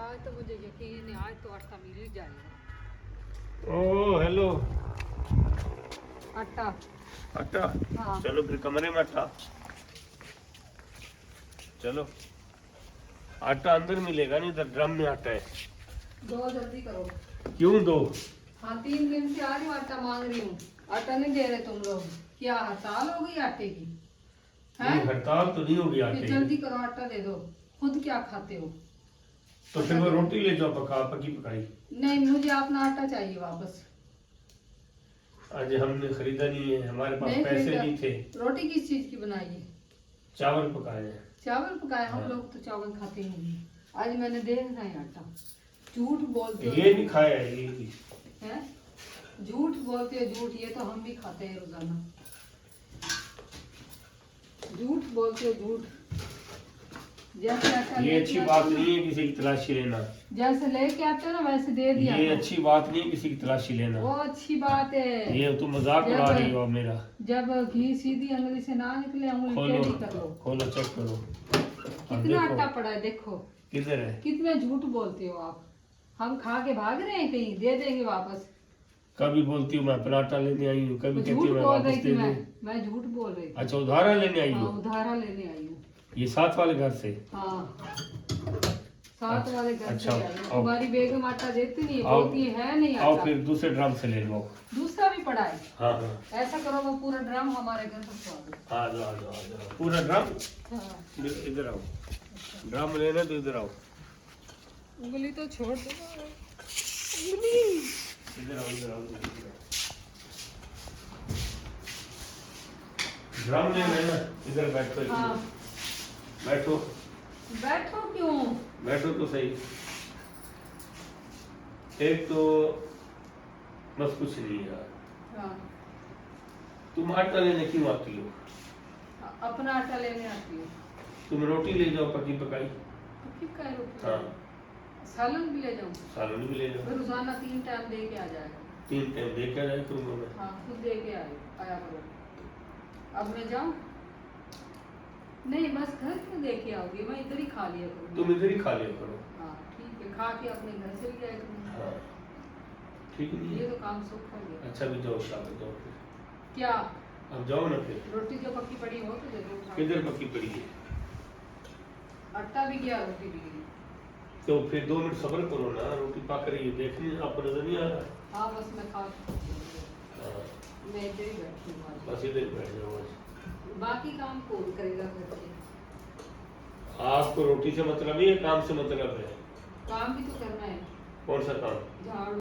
आज तो मुझे यकीन है, आज तो आटा मिल ही जाएगा। ओ हेलो। आटा आटा। हाँ। चलो फिर कमरे में आटा। चलो आटा अंदर मिलेगा, नहीं इधर ड्रम में आटा है। दो जल्दी करो। क्यों दो? हाँ 3 दिन से आ रही हूँ, आटा मांग रही हूँ, आटा नहीं दे रहे तुम लोग। क्या हड़ताल हो गई आटे की? नहीं, हड़ताल तो नहीं होगी आटे फिर की। जल्दी करो, आटा दे दो। खुद क्या खाते हो? तो फिर वो रोटी ले जाओ, पकी पकाई। नहीं, मुझे अपना आटा चाहिए वापस। आज हमने खरीदा नहीं है, हमारे पास नहीं पैसे खरीदा। नहीं थे। रोटी किस चीज की बनाई है? चावल पकाए हैं। चावल पकाए? हम हाँ। लोग तो चावल खाते ही नहीं। आज मैंने देखा है आटा। झूठ बोलते हो। ये भी खाया है, ये भी है? झूठ बोलते हो, झूठ। ये तो हम भी खाते हैं रोजाना। झूठ बोलते हो, झूठ। जैसे आटा ये लेके अच्छी आते बात हो ना, नहीं है किसी की तलाशी लेना। जैसे लेके आते हो ना वैसे दे दिया ये करो। अच्छी बात नहीं है किसी की तलाशी लेना। वो अच्छी बात है। ये तुम मजाक उड़ा रही हो मेरा। जब घी सीधी अंगली से ना निकले, अंगुली खोलो टेढ़ी कर लो। खोलो, चेक करो। अब कितना देखो आटा पड़ा है, देखो। किधर है। कितने झूठ बोलते हो आप। हम खा के भाग रहे हैं कहीं, दे देंगे वापस। कभी बोलती हूँ मैं अपना आटा लेने आई हूँ, कभी कहती झूठ हूँ मैं बोल रही वापस थी। दे दूँ। मैं झूठ बोल रही थी। अच्छा, उधारा लेने आई हाँ, हो? उधारा लेने आई हूँ। ये साथ वाले घर से? हाँ, साथ वाले घर अच्छा, से आई हूँ। आओ। तुम्हारी बेगम आटा देती नहीं है, आओ। बोलती है नहीं आओ आटा। फिर दूसरे ड्रम से ले लो। दूसरा भी पड़ा है। हाँ हाँ। ऐसा करो, वो पूरा ड्रम हमारे घर पर पहुंचा दो। आ जाओ आ जाओ आ जाओ, पूरा ड्रम। हाँ। इधर आओ, ड्रम लेना तो इधर आओ। उंगली तो छोड़ दो। इधर आओ इधर आओ इधर आओ। ड्रम ले लेना, इधर बैठो। हाँ। बैठो बैठो क्यों? बैठो तो सही। एक तो बस कुछ नहीं यार, हाँ। तुम आटा लेने क्यों आती हो? अपना आटा लेने आती हूँ। तुम रोटी ले जाओ पकी पकाई। पक्की का रोटी। हाँ। सालन भी ले जाऊँ? सालन भी ले जाओ। फिर रोजाना 3 टाइम दे के आ जाएगा। 3 टाइम दे के जाए करूँगा मैं। हाँ, खुद दे के आया करो। अब मैं जाऊँ? नहीं, बस घर क्यों दे के आओगी? मैं इधर ही खा लिया करूँगी। तुम इधर ही खा लिया करो। हाँ ठीक है, खा के अपने घर चली जाए करूँगी। हाँ ठीक नहीं ये है। तो काम सुख हो गया। अच्छा भी जाओ, शाबाश जाओ फिर। क्या? अब जाओ ना फिर। रोटी जो पक्की पड़ी हो तो दे दो। किधर पकी पड़ी है? आटा भी गया, रोटी भी गई। तो फिर 2 मिनट सब्र करो ना, रोटी पक रही है, देखनी आपको नजर नहीं आ रहा? हाँ बस मैं खा हाँ, मैं इधर ही बैठी हूँ आज। बस इधर बैठ जाओ बस। बाकी काम कौन करेगा घर के? आपको रोटी से मतलब ही है, काम से मतलब है? काम भी तो करना है। कौन सा काम? झाड़ू